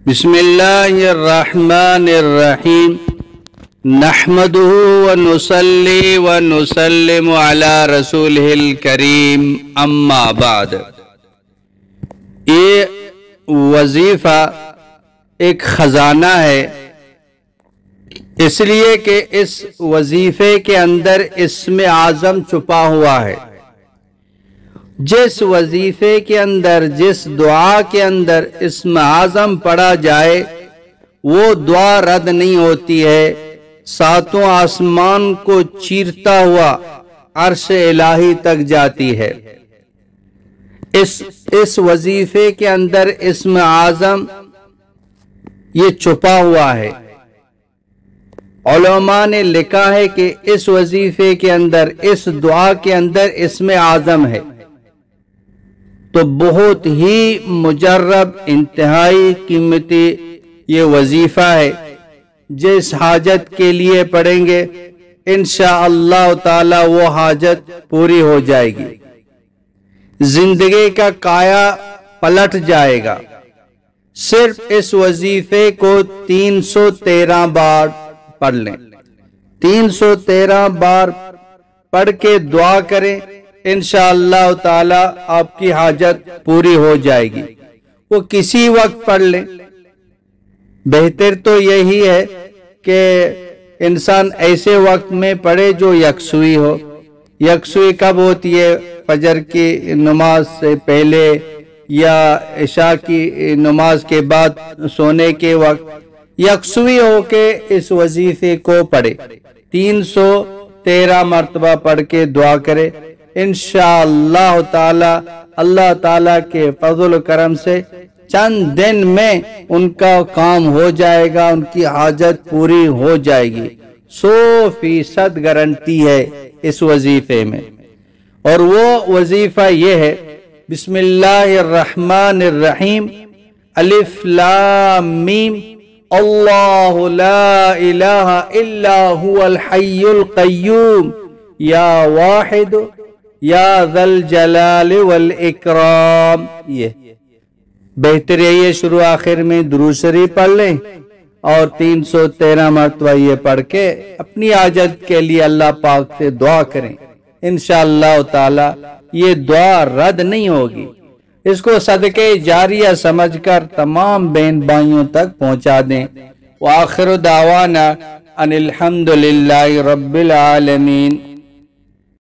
بسم اللہ الرحمن الرحیم نحمده ونصلی ونسلم علی رسولہ الکریم اما بعد۔ یہ وظیفہ ایک خزانہ ہے، اس لیے کہ اس وظیفے کے اندر اسم اعظم چھپا ہوا ہے۔ جس وظیفے کے اندر، جس دعا کے اندر اسم اعظم پڑھا جائے وہ دعا رد نہیں ہوتی ہے، ساتوں آسمان کو چیرتا ہوا عرش الہی تک جاتی ہے۔ اس وظیفے کے اندر اسم اعظم یہ چھپا ہوا ہے۔ علماء نے لکھا ہے کہ اس وظیفے کے اندر، اس دعا کے اندر اسم اعظم ہے تو بہت ہی مجرب، انتہائی قیمتی یہ وظیفہ ہے۔ جس حاجت کے لیے پڑھیں گے انشاءاللہ تعالی وہ حاجت پوری ہو جائے گی، زندگی کا کایا پلٹ جائے گا۔ صرف اس وظیفے کو 313 بار پڑھ لیں، 313 بار پڑھ کے دعا کریں، انشاءاللہ تعالی آپ کی حاجت پوری ہو جائے گی۔ وہ کسی وقت پڑھ لیں، بہتر تو یہی ہے کہ انسان ایسے وقت میں پڑھے جو یکسوئی ہو۔ یکسوئی کب ہوتی ہے؟ فجر کی نماز سے پہلے یا عشاء کی نماز کے بعد سونے کے وقت یکسوئی ہو کے اس وظیفے کو پڑھے، 313 مرتبہ پڑھ کے دعا کرے، انشاءاللہ تعالی اللہ تعالی کے فضل و کرم سے چند دن میں ان کا کام ہو جائے گا، ان کی حاجت پوری ہو جائے گی۔ 100% گارنٹی ہے اس وظیفے میں۔ اور وہ وظیفہ یہ ہے، بسم اللہ الرحمن الرحیم، الف لام میم، اللہ لا الہ الا هو الحی القیوم یا واحد یا ذا الجلال والاکرام۔ یہ بہتر ہے شروع آخر میں درود شریف پڑھ لیں اور 313 مرتبہ یہ پڑھ کے اپنی حاجت کے لیے اللہ پاک سے دعا کریں، انشاءاللہ تعالی یہ دعا رد نہیں ہوگی۔ اس کو صدقہ جاریہ سمجھ کر تمام بہن بھائیوں تک پہنچا دیں۔ وآخر دعوانا ان الحمدللہ رب العالمین۔